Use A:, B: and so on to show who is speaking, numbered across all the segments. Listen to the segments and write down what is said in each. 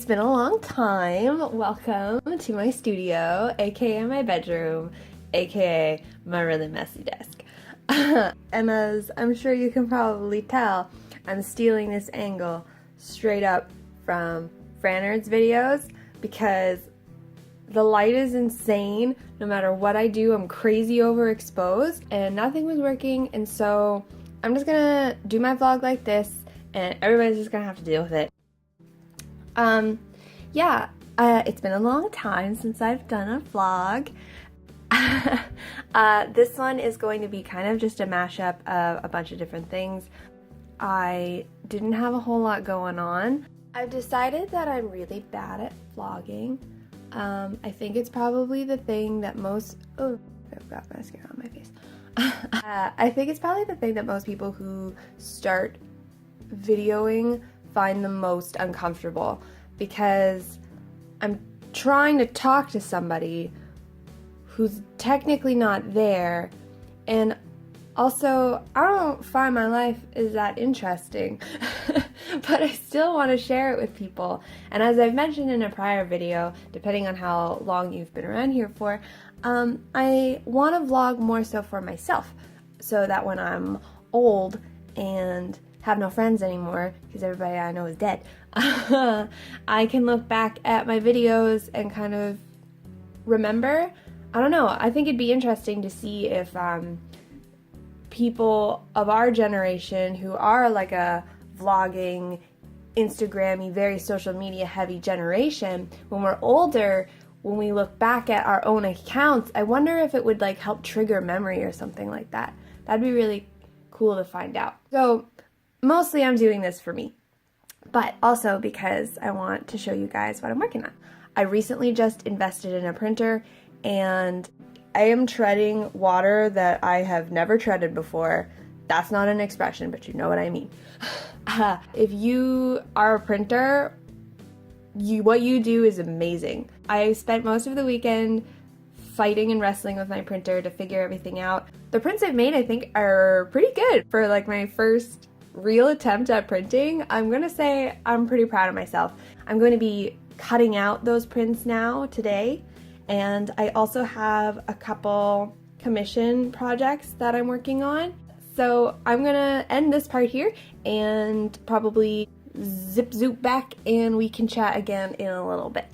A: been a long time. Welcome to my studio, aka my bedroom, aka my really messy desk. And as I'm sure you can probably tell, I'm stealing this angle straight up from Frannerd's videos because the light is insane. No matter what I do, I'm crazy overexposed and nothing was working, and so I'm just gonna do my vlog like this and everybody's just gonna have to deal with it. It's been a long time since I've done a vlog. This one is going to be kind of just a mashup of a bunch of different things. I didn't have a whole lot going on. I've decided that I'm really bad at vlogging. I think it's probably the thing that most... Oh, I've got mascara on my face. I think it's probably the thing that most people who start videoing find the most uncomfortable, because I'm trying to talk to somebody who's technically not there, and also I don't find my life is that interesting, but I still want to share it with people. And as I've mentioned in a prior video, depending on how long you've been around here for, I want to vlog more so for myself, so that when I'm old and have no friends anymore, because everybody I know is dead, I can look back at my videos and kind of remember. I don't know, I think it'd be interesting to see if people of our generation who are like a vlogging, Instagram-y, very social media heavy generation, when we're older, when we look back at our own accounts, I wonder if it would like help trigger memory or something like that. That'd be really cool to find out. So mostly I'm doing this for me, but also because I want to show you guys what I'm working on. I recently just invested in a printer, and I am treading water that I have never treaded before. That's not an expression, but you know what I mean. If you are a printer, what you do is amazing. I spent most of the weekend fighting and wrestling with my printer to figure everything out. The prints I've made, I think, are pretty good for like my first real attempt at printing. I'm gonna say I'm pretty proud of myself. I'm going to be cutting out those prints now today, and I also have a couple commission projects that I'm working on. So I'm gonna end this part here and probably zip zoop back and we can chat again in a little bit.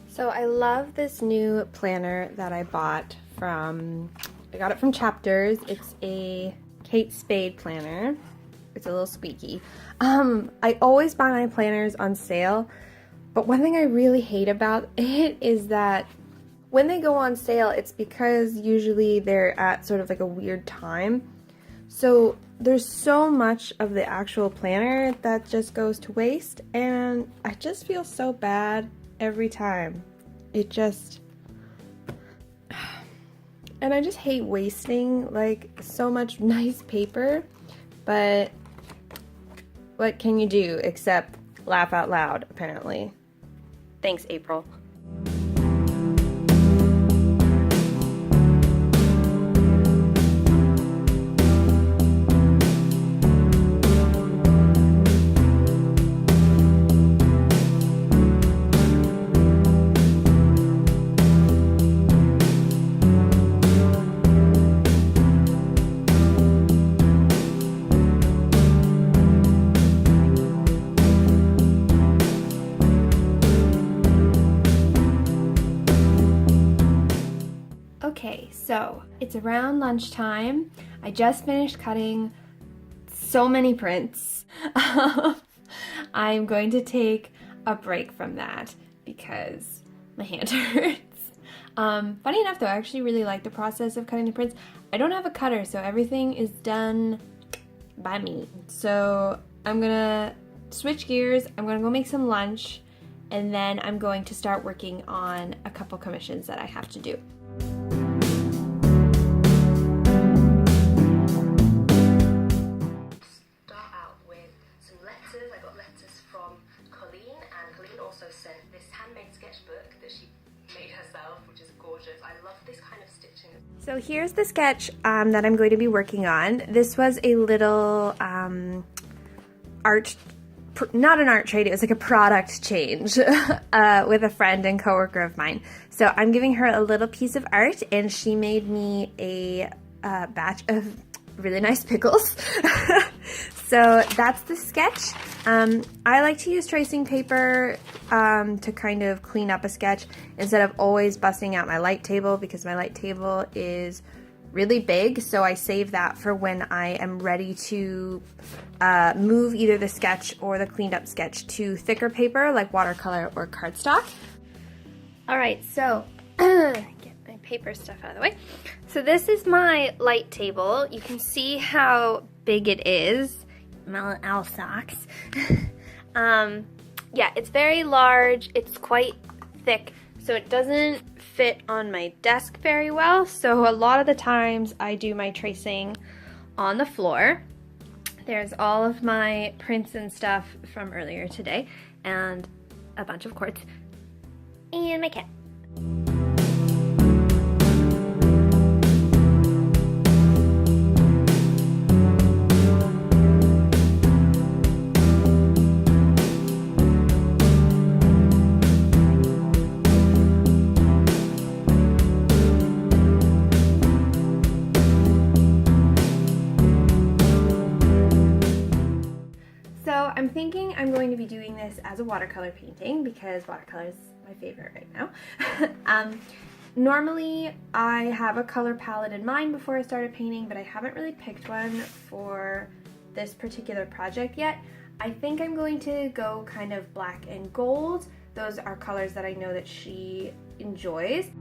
A: So I love this new planner that I bought I got it from Chapters. It's a Kate Spade planner. It's a little squeaky. I always buy my planners on sale, but one thing I really hate about it is that when they go on sale, it's because usually they're at sort of like a weird time. So there's so much of the actual planner that just goes to waste, and I just feel so bad every time. And I just hate wasting like so much nice paper, but what can you do except laugh out loud, apparently. Thanks, April. Okay, so it's around lunchtime. I just finished cutting so many prints. I'm going to take a break from that because my hand hurts. Funny enough though, I actually really like the process of cutting the prints. I don't have a cutter, so everything is done by me. So I'm gonna switch gears, I'm gonna go make some lunch, and then I'm going to start working on a couple commissions that I have to do. So here's the sketch that I'm going to be working on. This was a little not an art trade, it was like a product change with a friend and coworker of mine. So I'm giving her a little piece of art, and she made me a batch of really nice pickles. So that's the sketch. I like to use tracing paper to kind of clean up a sketch instead of always busting out my light table, because my light table is really big, so I save that for when I am ready to move either the sketch or the cleaned up sketch to thicker paper like watercolor or cardstock. Alright, so get my paper stuff out of the way. So this is my light table. You can see how big it is. My little owl socks. Yeah, it's very large. It's quite thick, so it doesn't fit on my desk very well. So a lot of the times I do my tracing on the floor. There's all of my prints and stuff from earlier today, and a bunch of quartz, and my cat. So I'm thinking I'm going to be doing this as a watercolor painting because watercolor is my favorite right now. Normally I have a color palette in mind before I started painting, but I haven't really picked one for this particular project yet. I think I'm going to go kind of black and gold. Those are colors that I know that she enjoys.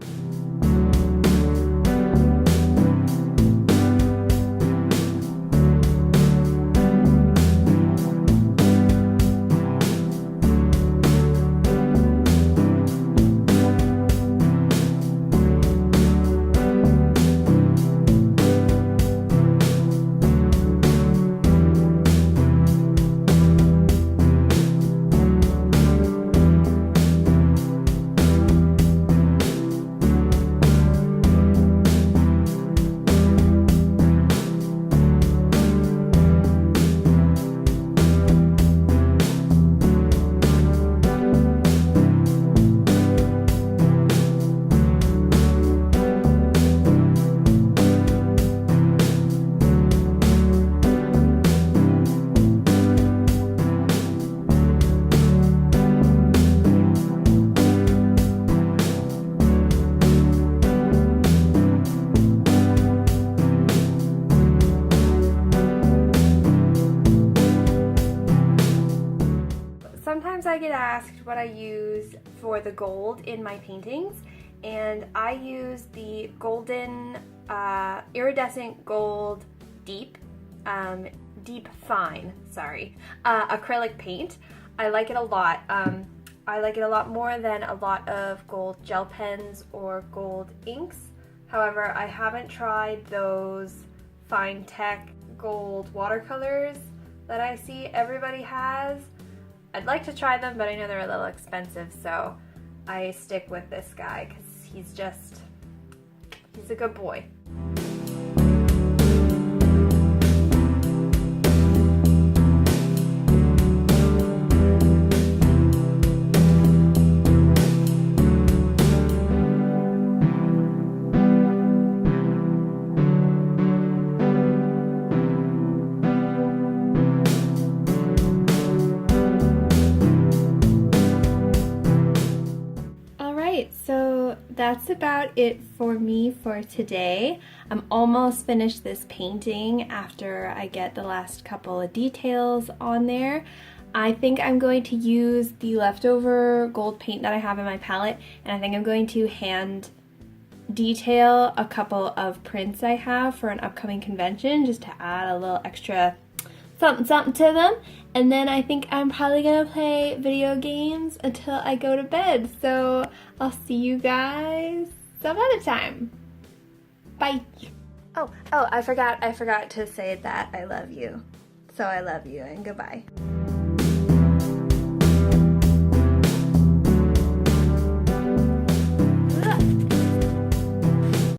A: Sometimes I get asked what I use for the gold in my paintings, and I use the golden iridescent gold deep fine acrylic paint. I like it a lot. I like it a lot more than a lot of gold gel pens or gold inks. However, I haven't tried those fine tech gold watercolors that I see everybody has. I'd like to try them, but I know they're a little expensive, so I stick with this guy because he's a good boy. So that's about it for me for today. I'm almost finished this painting after I get the last couple of details on there. I think I'm going to use the leftover gold paint that I have in my palette, and I think I'm going to hand detail a couple of prints I have for an upcoming convention just to add a little extra something to them. And then I think I'm probably gonna play video games until I go to bed. So I'll see you guys some other time. Bye. Oh, I forgot to say that I love you. So I love you and goodbye.